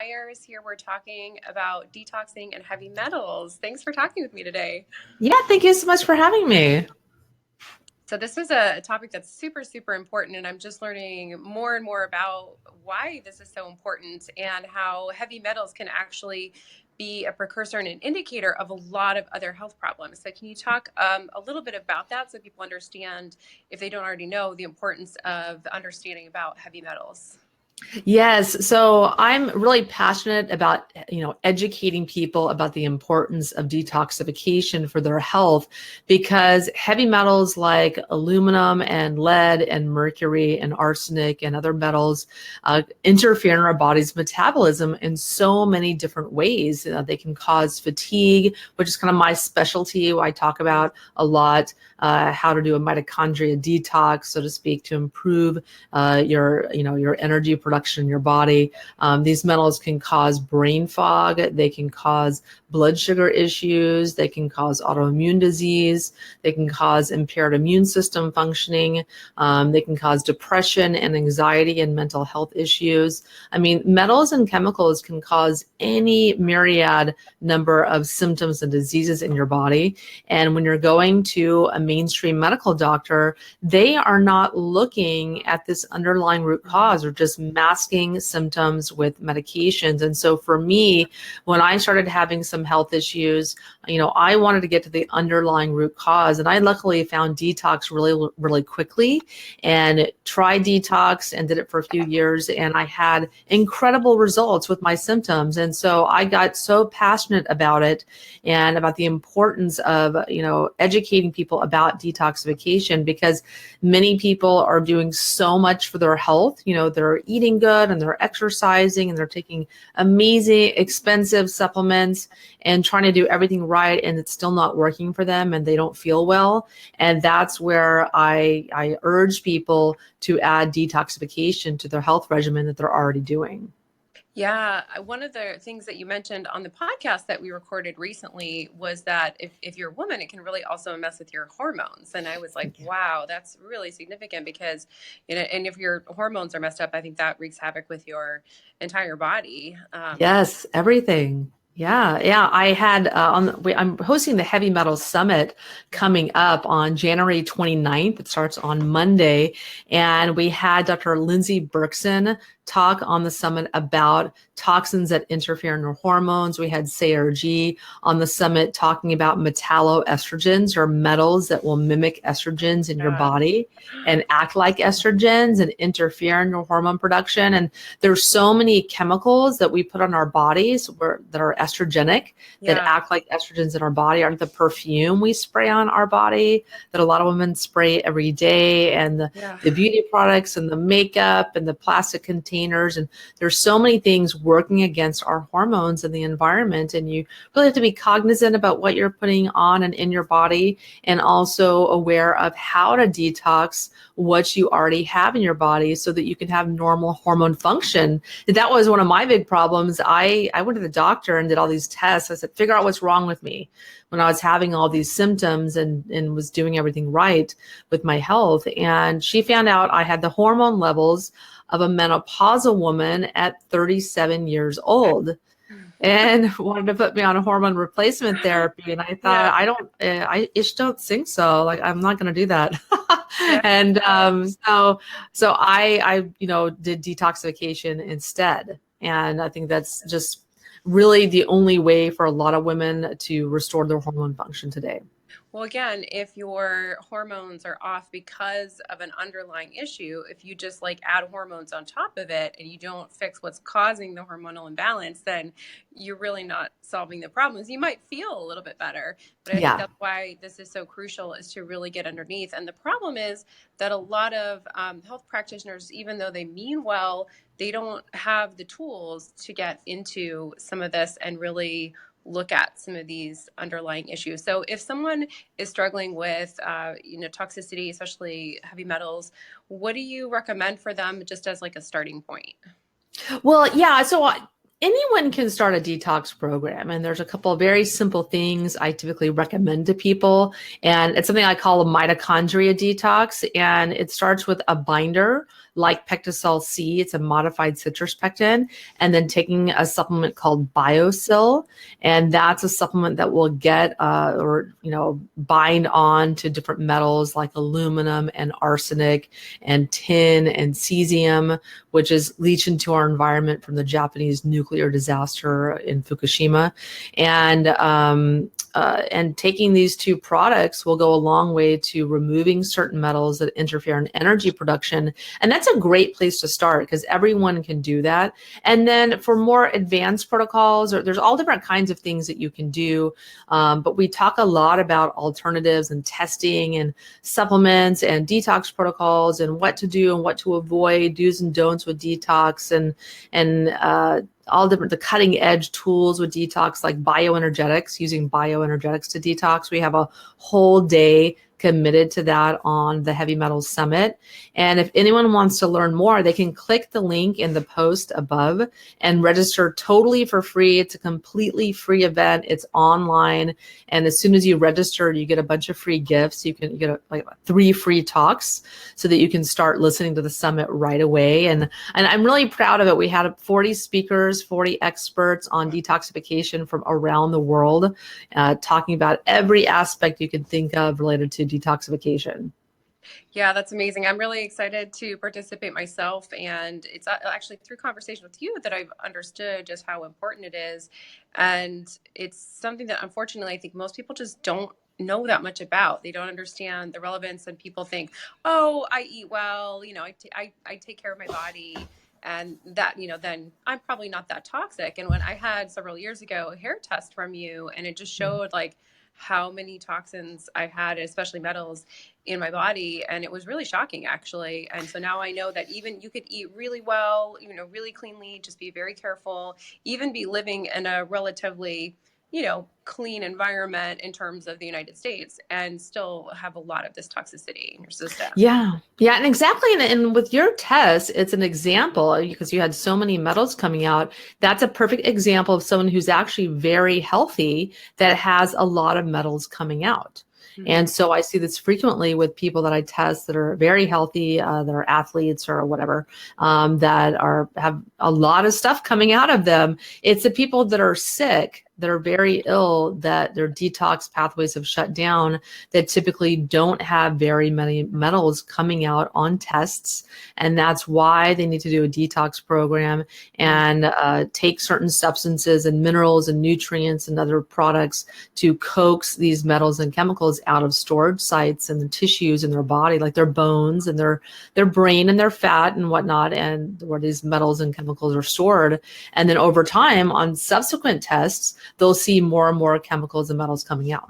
Myers here. We're talking about detoxing and heavy metals. Thanks for talking with me today. Yeah, thank you so much for having me. So this is a topic that's super, super important, and I'm just learning more and more about why this is so important and how heavy metals can actually be a precursor and an indicator of a lot of other health problems. So can you talk a little bit about that so people understand, if they don't already know, the importance of understanding about heavy metals? Yes, so I'm really passionate about, educating people about the importance of detoxification for their health because heavy metals like aluminum and lead and mercury and arsenic and other metals interfere in our body's metabolism in so many different ways. They can cause fatigue, which is kind of my specialty. I talk about a lot how to do a mitochondria detox, so to speak, to improve your energy production in your body. These metals can cause brain fog. They can cause blood sugar issues. They can cause autoimmune disease. They can cause impaired immune system functioning. They can cause depression and anxiety and mental health issues. I mean, metals and chemicals can cause any myriad number of symptoms and diseases in your body. And when you're going to a mainstream medical doctor, they are not looking at this underlying root cause or just masking symptoms with medications. And so for me, when I started having some health issues, I wanted to get to the underlying root cause. And I luckily found detox really, really quickly and tried detox and did it for a few years. And I had incredible results with my symptoms. And so I got so passionate about it and about the importance of, educating people about detoxification because many people are doing so much for their health. They're eating good and they're exercising and they're taking amazing, expensive supplements and trying to do everything right, and it's still not working for them and they don't feel well. And that's where I urge people to add detoxification to their health regimen that they're already doing. Yeah, one of the things that you mentioned on the podcast that we recorded recently was that if you're a woman, it can really also mess with your hormones. And I was like, wow, that's really significant because, and if your hormones are messed up, I think that wreaks havoc with your entire body. Yes, everything. Yeah, yeah. I had I'm hosting the Heavy Metal Summit coming up on January 29th. It starts on Monday, and we had Dr. Lindsay Berkson talk on the summit about toxins that interfere in your hormones. We had Sayer G on the summit talking about metalloestrogens, or metals that will mimic estrogens in your Yeah. body and act like estrogens and interfere in your hormone production. And there's so many chemicals that we put on our bodies that are estrogenic, that Yeah. act like estrogens in our body, are the perfume we spray on our body that a lot of women spray every day, and Yeah. the beauty products and the makeup and the plastic containers. And there's so many things working against our hormones and the environment. And you really have to be cognizant about what you're putting on and in your body, and also aware of how to detox what you already have in your body so that you can have normal hormone function. That was one of my big problems. I went to the doctor and did all these tests. I said, figure out what's wrong with me when I was having all these symptoms and was doing everything right with my health. And she found out I had the hormone levels of a menopausal woman at 37 years old, and wanted to put me on a hormone replacement therapy. And I thought, Yeah. I just don't think so. Like, I'm not going to do that. Yeah. And so I did detoxification instead. And I think that's just really the only way for a lot of women to restore their hormone function today. Well, again, if your hormones are off because of an underlying issue, if you just like add hormones on top of it and you don't fix what's causing the hormonal imbalance, then you're really not solving the problems. You might feel a little bit better, but I think Yeah. that's why this is so crucial, is to really get underneath. And the problem is that a lot of health practitioners, even though they mean well, they don't have the tools to get into some of this and really look at some of these underlying issues. So if someone is struggling with, toxicity, especially heavy metals, what do you recommend for them just as like a starting point? Well, yeah. Anyone can start a detox program, and there's a couple of very simple things I typically recommend to people. And it's something I call a mitochondria detox. And it starts with a binder like Pectosol C. It's a modified citrus pectin, and then taking a supplement called BioSil, and that's a supplement that will get or bind on to different metals like aluminum and arsenic and tin and cesium, which is leached into our environment from the Japanese nuclear disaster in Fukushima. And taking these two products will go a long way to removing certain metals that interfere in energy production. And that's a great place to start because everyone can do that. And then for more advanced protocols, there's all different kinds of things that you can do. But we talk a lot about alternatives and testing and supplements and detox protocols and what to do and what to avoid, do's and don'ts with detox, and all different, the cutting edge tools with detox, like bioenergetics, using bioenergetics to detox. We have a whole day committed to that on the Heavy Metals Summit. And if anyone wants to learn more, they can click the link in the post above and register totally for free. It's a completely free event. It's online. And as soon as you register, you get a bunch of free gifts. You get like 3 free talks so that you can start listening to the summit right away. And I'm really proud of it. We had 40 speakers, 40 experts on detoxification from around the world, talking about every aspect you can think of related to detoxification. Yeah, that's amazing. I'm really excited to participate myself. And it's actually through conversation with you that I've understood just how important it is. And it's something that unfortunately I think most people just don't know that much about. They don't understand the relevance, and people think, oh, I eat well, I take care of my body. And that, then I'm probably not that toxic. And when I had several years ago a hair test from you, and it just showed like how many toxins I had, especially metals, in my body. And it was really shocking, actually. And so now I know that even you could eat really well, really cleanly, just be very careful, even be living in a relatively, clean environment in terms of the United States, and still have a lot of this toxicity in your system. Yeah. Yeah. And exactly. And with your test, it's an example because you had so many metals coming out. That's a perfect example of someone who's actually very healthy that has a lot of metals coming out. And so I see this frequently with people that I test that are very healthy, that are athletes or whatever, that have a lot of stuff coming out of them. It's the people that are sick, that are very ill, that their detox pathways have shut down, that typically don't have very many metals coming out on tests. And that's why they need to do a detox program and take certain substances and minerals and nutrients and other products to coax these metals and chemicals out of storage sites and the tissues in their body, like their bones and their brain and their fat and whatnot, and where these metals and chemicals are stored. And then over time, on subsequent tests, they'll see more and more chemicals and metals coming out.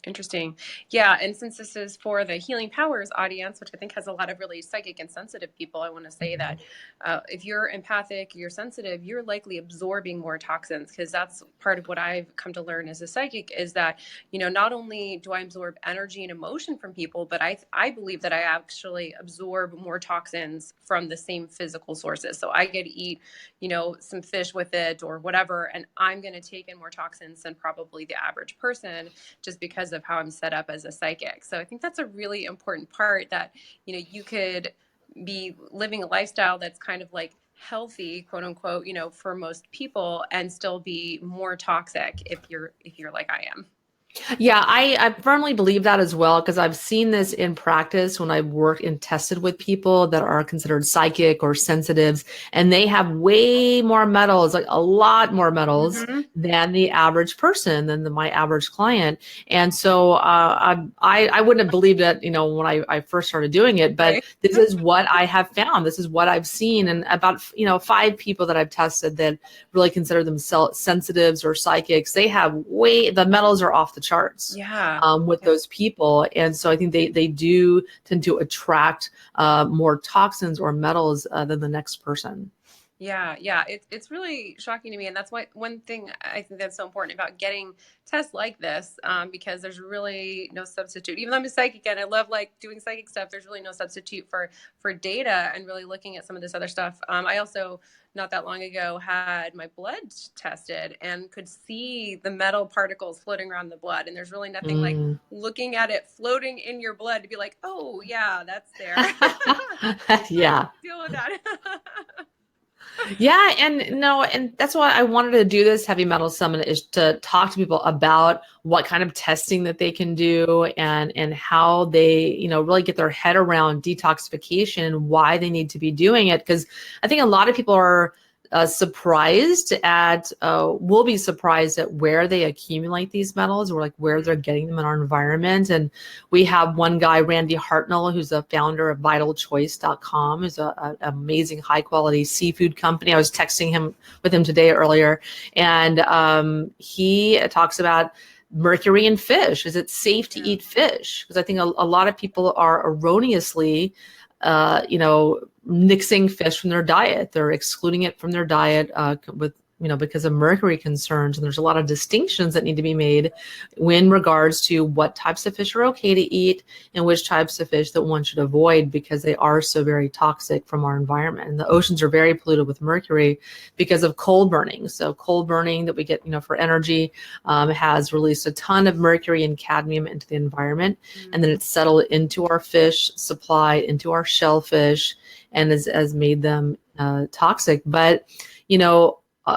Interesting. Yeah. And since this is for the Healing Powers audience, which I think has a lot of really psychic and sensitive people, I want to say that if you're empathic, you're sensitive, you're likely absorbing more toxins, because that's part of what I've come to learn as a psychic, is that, not only do I absorb energy and emotion from people, but I believe that I actually absorb more toxins from the same physical sources. So I get to eat, some fish with it or whatever, and I'm going to take in more toxins than probably the average person, just because of how I'm set up as a psychic. So I think that's a really important part, that, you could be living a lifestyle that's kind of like healthy, quote unquote, for most people, and still be more toxic if you're like I am. Yeah, I firmly believe that as well, because I've seen this in practice when I've worked and tested with people that are considered psychic or sensitives, and they have way more metals, like a lot more metals than the average person, than my average client. And so I wouldn't have believed it, when I first started doing it, but this is what I have found. This is what I've seen. And about, 5 people that I've tested that really consider themselves sensitives or psychics, they have the metals are off the charts with those people. And so I think they do tend to attract more toxins or metals than the next person. Yeah, it's really shocking to me, and that's why one thing I think that's so important about getting tests like this, because there's really no substitute. Even though I'm a psychic and I love like doing psychic stuff, there's really no substitute for data and really looking at some of this other stuff. I also not that long ago had my blood tested and could see the metal particles floating around the blood, and there's really nothing like Mm. looking at it floating in your blood to be like, oh yeah, that's there. I Yeah. deal with that. Yeah, and no, and that's why I wanted to do this heavy metal summit, is to talk to people about what kind of testing that they can do, and how they, really get their head around detoxification and why they need to be doing it. Because I think a lot of people are surprised at, will be surprised at where they accumulate these metals, or like where they're getting them in our environment. And we have one guy, Randy Hartnell, who's a founder of vitalchoice.com, who's an amazing high quality seafood company. I was texting him with him today earlier, and he talks about mercury in fish. Is it safe to Yeah. eat fish? Because I think a lot of people are erroneously nixing fish from their diet. They're excluding it from their diet with, because of mercury concerns. And there's a lot of distinctions that need to be made in regards to what types of fish are okay to eat and which types of fish that one should avoid, because they are so very toxic from our environment. And the oceans are very polluted with mercury because of coal burning. So coal burning that we get, for energy, has released a ton of mercury and cadmium into the environment. And then it's settled into our fish supply, into our shellfish, and has made them toxic. But,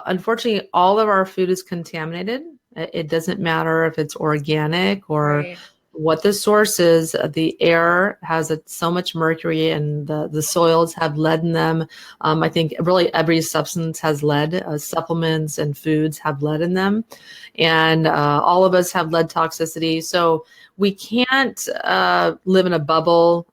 unfortunately, all of our food is contaminated. It doesn't matter if it's organic or Right. what the source is. The air has so much mercury, and the soils have lead in them. I think really every substance has lead. Supplements and foods have lead in them, and all of us have lead toxicity. So we can't live in a bubble.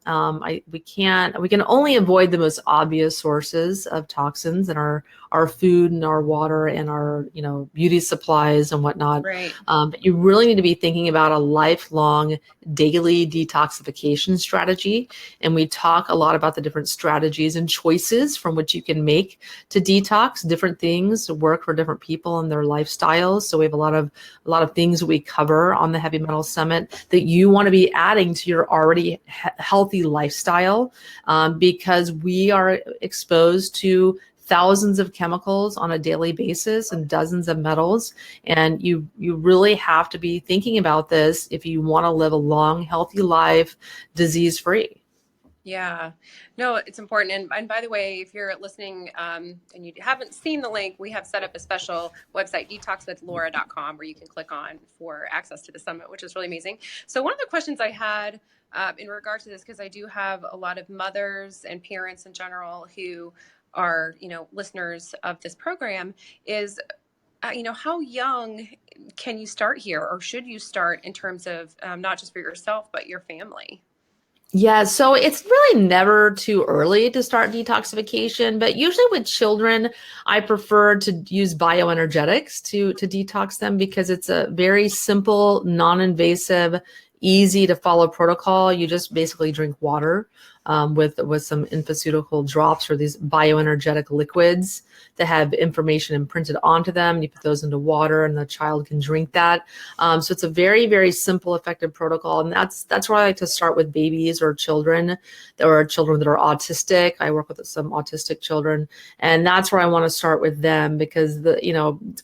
We can't. We can only avoid the most obvious sources of toxins in our food and our water and our beauty supplies and whatnot. Right. But you really need to be thinking about a lifelong daily detoxification strategy. And we talk a lot about the different strategies and choices from which you can make to detox. Different things work for different people and their lifestyles. So we have a lot of things that we cover on the Heavy Metal Summit that you want to be adding to your already healthy lifestyle, because we are exposed to thousands of chemicals on a daily basis and dozens of metals. And you really have to be thinking about this if you want to live a long, healthy life, disease free. Yeah. No, it's important. And by the way, if you're listening and you haven't seen the link, we have set up a special website, detoxwithlaura.com, where you can click on for access to the summit, which is really amazing. So one of the questions I had in regard to this, because I do have a lot of mothers and parents in general who are, listeners of this program, is how young can you start here, or should you start in terms of not just for yourself, but your family? Yeah, so it's really never too early to start detoxification, but usually with children, I prefer to use bioenergetics to detox them, because it's a very simple, non-invasive, easy to follow protocol. You just basically drink water with some infoceutical drops, or these bioenergetic liquids that have information imprinted onto them. You put those into water, and the child can drink that. So it's a very, very simple, effective protocol. And that's where I like to start with babies or children. There are children that are autistic. I work with some autistic children, and that's where I want to start with them, because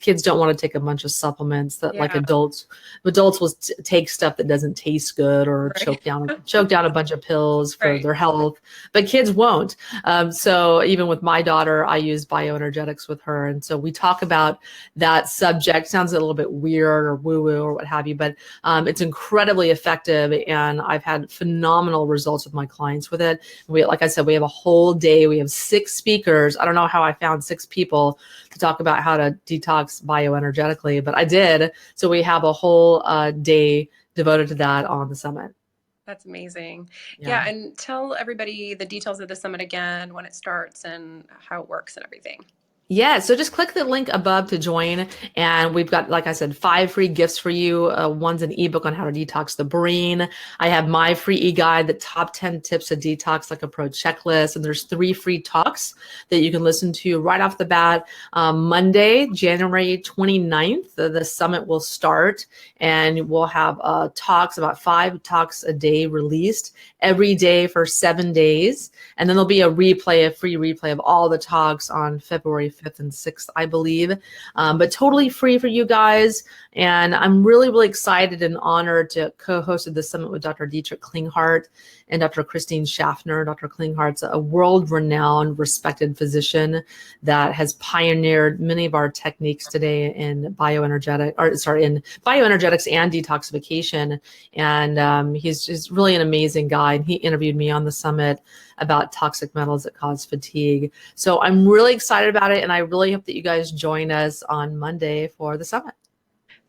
kids don't want to take a bunch of supplements that, like, Yeah. adults will take stuff that doesn't taste good, or Right. choke down a bunch of pills for Right. their health, but kids won't. So even with my daughter, I use bioenergetics with her. And so we talk about that subject. Sounds a little bit weird or woo-woo or what have you, but it's incredibly effective. And I've had phenomenal results with my clients with it. Like I said, we have a whole day. We have 6 speakers. I don't know how I found 6 people to talk about how to detox bioenergetically, but I did. So we have a whole day devoted to that on the summit. That's amazing. Yeah. Yeah. And tell everybody the details of the summit again, when it starts and how it works and everything. Yeah, so just click the link above to join. And we've got, like I said, 5 free gifts for you. One's an ebook on how to detox the brain. I have my free e-guide, the top 10 tips to detox like a pro checklist. And there's 3 free talks that you can listen to right off the bat. Monday, January 29th, the summit will start, and we'll have talks, about 5 talks a day released every day for 7 days. And then there'll be a free replay of all the talks on February 5th and 6th, I believe. But totally free for you guys. And I'm really, really excited and honored to co-hosted the summit with Dr. Dietrich Klinghardt and Dr. Christine Schaffner. Dr. Klinghart's a world-renowned, respected physician that has pioneered many of our techniques today in in bioenergetics and detoxification. And he's just really an amazing guy. And he interviewed me on the summit about toxic metals that cause fatigue. So I'm really excited about it, and I really hope that you guys join us on Monday for the summit.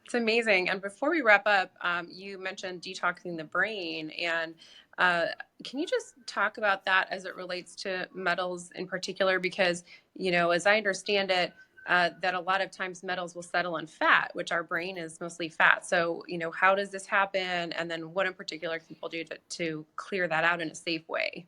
It's amazing. And before we wrap up, you mentioned detoxing the brain. And can you just talk about that as it relates to metals in particular? Because, as I understand it, that a lot of times metals will settle in fat, which our brain is mostly fat. So, how does this happen? And then what in particular can people do to clear that out in a safe way?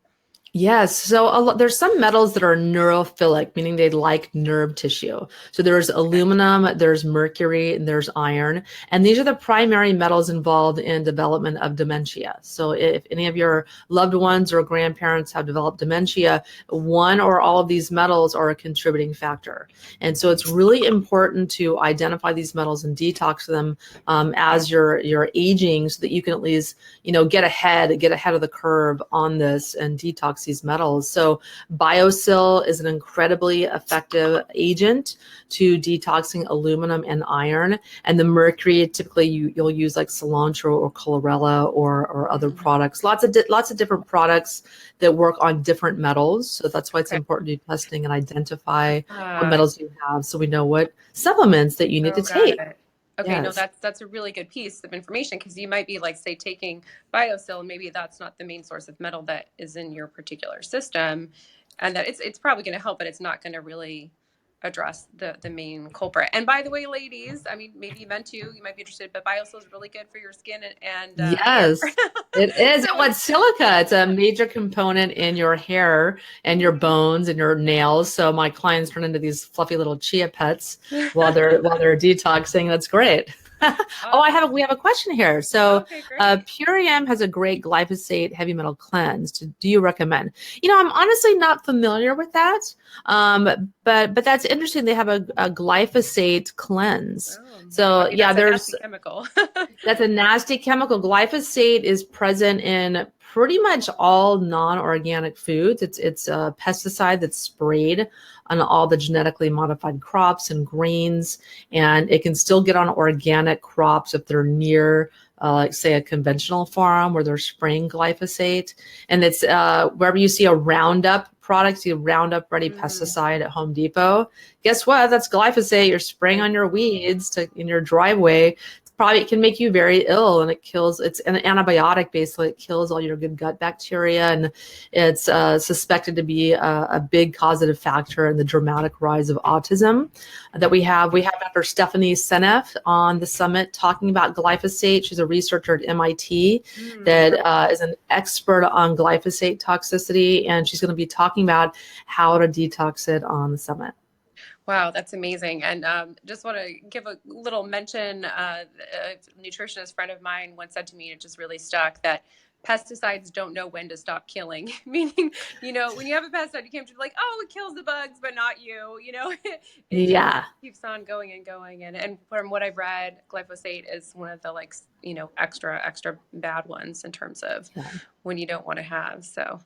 Yes. So there's some metals that are neurophilic, meaning they like nerve tissue. So there's Okay. aluminum, there's mercury, and there's iron. And these are the primary metals involved in development of dementia. So if any of your loved ones or grandparents have developed dementia, one or all of these metals are a contributing factor. And so it's really important to identify these metals and detox them as you're aging, so that you can at least, get ahead of the curve on this and detox these metals. So BioSil is an incredibly effective agent to detoxing aluminum and iron. And the mercury, typically you'll use like cilantro or chlorella or other products. Lots of different products that work on different metals. So that's why it's Okay. important to do testing and identify what metals you have, so we know what supplements that you need to Oh, got take. it. Okay, no, Yes. that's a really good piece of information, because you might be like, say, taking BioSil, and maybe that's not the main source of metal that is in your particular system, and that it's probably going to help, but it's not going to really address the main culprit. And by the way, ladies, I mean, maybe men too, you might be interested, but BioSil is really good for your skin and hair. Yes, it is. And So what's silica? It's a major component in your hair and your bones and your nails. So my clients turn into these fluffy little chia pets while they're detoxing. That's great. Oh, awesome. we have a question here. So, Okay, great. Purium has a great glyphosate heavy metal cleanse. Do you recommend? I'm honestly not familiar with that. But that's interesting. They have a glyphosate cleanse. Oh, So okay, yeah, that's a there's nasty chemical. that's a nasty chemical. Glyphosate is present in pretty much all non-organic foods. It's a pesticide that's sprayed on all the genetically modified crops and grains, and it can still get on organic crops if they're near, like say a conventional farm where they're spraying glyphosate. And it's wherever you see a Roundup product, see a Roundup Ready Mm, pesticide at Home Depot. Guess what? That's glyphosate you're spraying right. on your weeds in your driveway. Probably it can make you very ill, and it's an antibiotic. Basically, it kills all your good gut bacteria, and it's suspected to be a big causative factor in the dramatic rise of autism that we have Dr. Stephanie Seneff on the summit talking about glyphosate. She's a researcher at MIT that Mm. is an expert on glyphosate toxicity, and she's going to be talking about how to detox it on the summit. Wow, that's amazing. And just want to give a little mention. A nutritionist friend of mine once said to me, it just really stuck, that pesticides don't know when to stop killing. Meaning, when you have a pesticide, you can't just be like, oh, it kills the bugs, but not you. It just Yeah. keeps on going and going. And from what I've read, glyphosate is one of the extra bad ones in terms of Yeah. when you don't want to have. So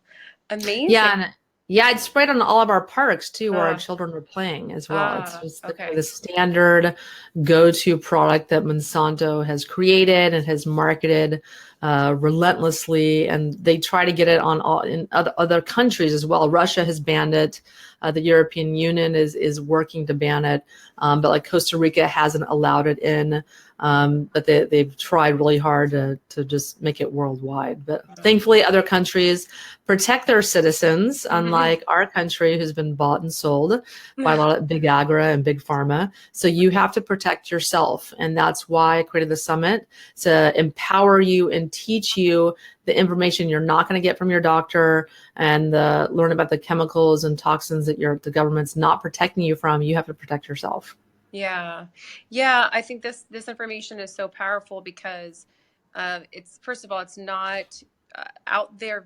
amazing. Yeah, and yeah, it's sprayed on all of our parks too, where our Uh, children are playing as well. It's just the kind of okay. the standard go-to product that Monsanto has created and has marketed relentlessly, and they try to get it on all in other countries as well. Russia has banned it. The European Union is working to ban it, but like Costa Rica hasn't allowed it in. But they've tried really hard to just make it worldwide. But thankfully, other countries protect their citizens, unlike our country, who's been bought and sold by a lot of big agra and big pharma. So you have to protect yourself. And that's why I created the summit, to empower you and teach you the information you're not going to get from your doctor, and learn about the chemicals and toxins that the government's not protecting you from. You have to protect yourself. Yeah. Yeah, I think this information is so powerful because it's, first of all, it's not out there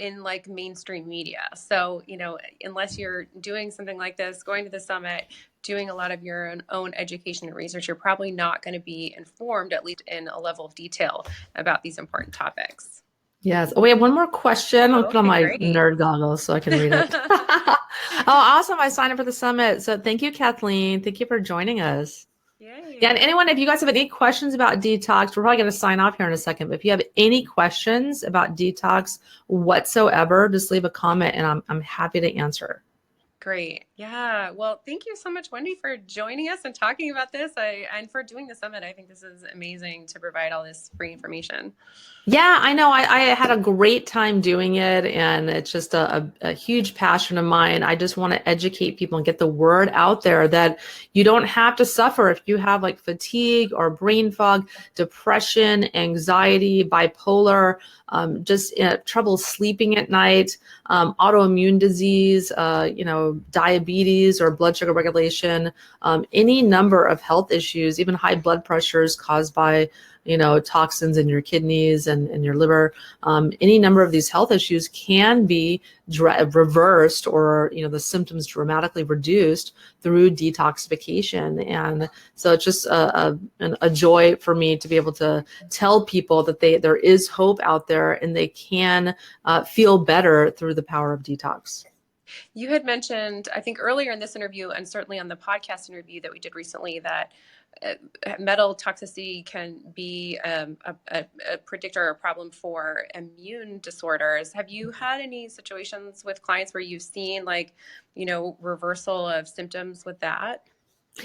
in like mainstream media. So, unless you're doing something like this, going to the summit, doing a lot of your own education and research, you're probably not going to be informed, at least in a level of detail, about these important topics. Yes. Oh, we have one more question. I'll put on Okay, my great. nerd goggles so I can read it. Oh, awesome. I signed up for the summit. So thank you, Kathleen. Thank you for joining us. Yeah, and Yay. anyone, if you guys have any questions about detox, we're probably going to sign off here in a second. But if you have any questions about detox whatsoever, just leave a comment and I'm happy to answer. Great. Yeah. Well, thank you so much, Wendy, for joining us and talking about this. And for doing the summit. I think this is amazing to provide all this free information. Yeah, I know. I had a great time doing it, and it's just a huge passion of mine. I just want to educate people and get the word out there that you don't have to suffer if you have like fatigue or brain fog, depression, anxiety, bipolar, just trouble sleeping at night, autoimmune disease, diabetes or blood sugar regulation, any number of health issues, even high blood pressures caused by toxins in your kidneys and your liver. Any number of these health issues can be reversed, or the symptoms dramatically reduced through detoxification. And so it's just a joy for me to be able to tell people that there is hope out there, and they can feel better through the power of detox. You had mentioned, I think earlier in this interview, and certainly on the podcast interview that we did recently, that metal toxicity can be a predictor or a problem for immune disorders. Have you had any situations with clients where you've seen reversal of symptoms with that?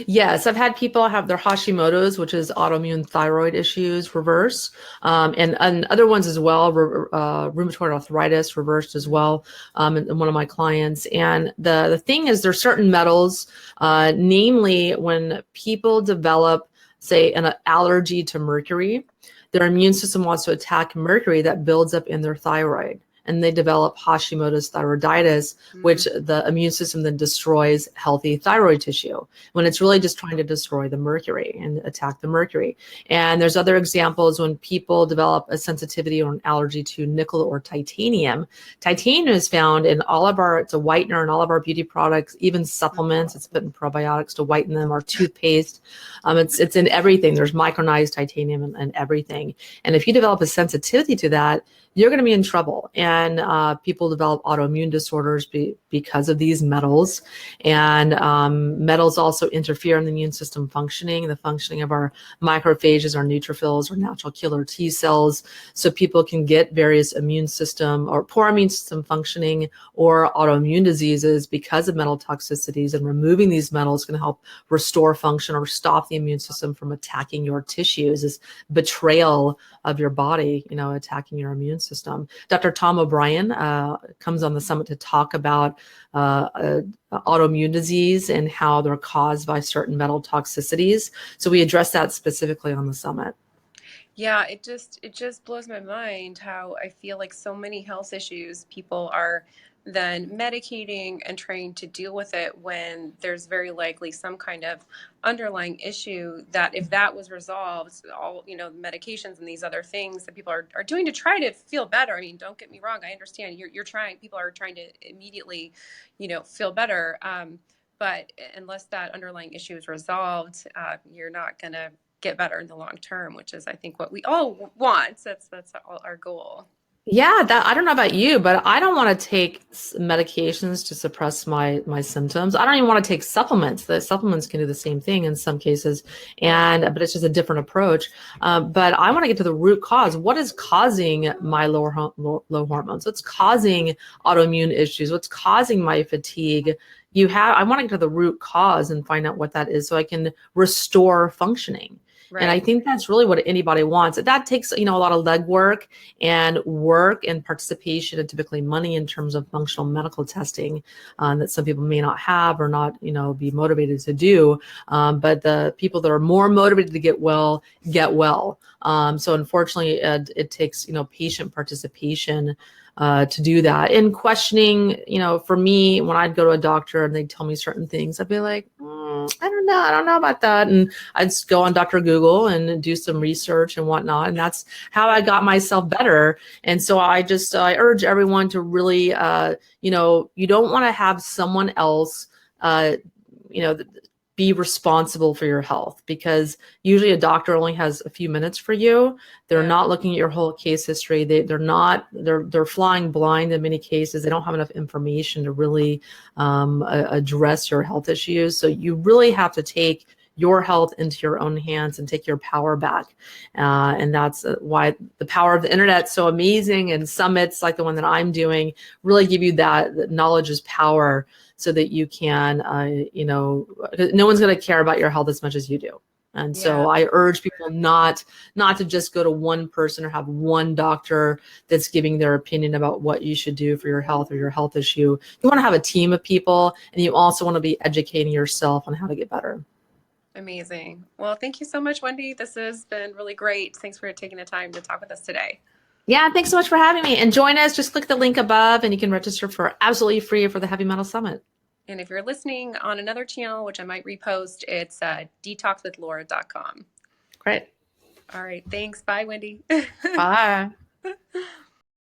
Yes, I've had people have their Hashimoto's, which is autoimmune thyroid issues, reverse, and other ones as well, rheumatoid arthritis reversed as well, in one of my clients. And the thing is, there's certain metals, namely when people develop, say, an allergy to mercury, their immune system wants to attack mercury that builds up in their thyroid, and they develop Hashimoto's thyroiditis, which the immune system then destroys healthy thyroid tissue when it's really just trying to destroy the mercury and attack the mercury. And there's other examples when people develop a sensitivity or an allergy to nickel or titanium. Titanium is found in it's a whitener in all of our beauty products, even supplements. It's put in probiotics to whiten them, or toothpaste. It's in everything. There's micronized titanium and everything. And if you develop a sensitivity to that, you're going to be in trouble. And people develop autoimmune disorders because of these metals. And metals also interfere in the immune system functioning, the functioning of our macrophages, our neutrophils, or natural killer T cells. So people can get various immune system or poor immune system functioning or autoimmune diseases because of metal toxicities. And removing these metals can help restore function or stop the immune system from attacking your tissues. This betrayal of your body, attacking your immune system. Dr. Tom O'Brien comes on the summit to talk about autoimmune disease and how they're caused by certain metal toxicities. So we address that specifically on the summit. Yeah, it just blows my mind how I feel like so many health issues people are then medicating and trying to deal with it, when there's very likely some kind of underlying issue that, if that was resolved, all medications and these other things that people are doing to try to feel better. I mean, don't get me wrong, I understand you're trying, people are trying to immediately feel better, but unless that underlying issue is resolved, you're not going to get better in the long term, which is, I think, what we all want. That's our goal. Yeah, that I don't know about you, but I don't want to take medications to suppress my symptoms. I don't even want to take supplements. The supplements can do the same thing in some cases, Yeah. and but it's just a different approach. But I want to get to the root cause. What is causing my low hormones? What's causing autoimmune issues? What's causing my fatigue? I want to get to the root cause and find out what that is, so I can restore functioning. And I Right. think that's really what anybody wants. That takes, a lot of legwork and work and participation and typically money in terms of functional medical testing that some people may not have or not, be motivated to do. But the people that are more motivated to get well, get well. So unfortunately, it takes, patient participation to do that. And questioning, for me, when I'd go to a doctor and they'd tell me certain things, I'd be like, I don't know about that. And I'd just go on Dr. Google and do some research and whatnot. And that's how I got myself better. And so I urge everyone to really, you don't want to have someone else, you know, be responsible for your health, because usually a doctor only has a few minutes for you. They're Yeah. not looking at your whole case history. They're flying blind in many cases. They don't have enough information to really address your health issues. So you really have to take your health into your own hands and take your power back. And that's why the power of the internet is so amazing. And summits like the one that I'm doing really give you that knowledge is power, so that you can, no one's going to care about your health as much as you do. And Yeah. so I urge people not to just go to one person or have one doctor that's giving their opinion about what you should do for your health or your health issue. You want to have a team of people, and you also want to be educating yourself on how to get better. Amazing. Well, thank you so much, Wendy. This has been really great. Thanks for taking the time to talk with us today. Yeah, thanks so much for having me. And join us. Just click the link above and you can register for absolutely free for the Heavy Metal Summit. And if you're listening on another channel, which I might repost, it's detoxwithlaura.com. Great. All right. Thanks. Bye, Wendy. Bye.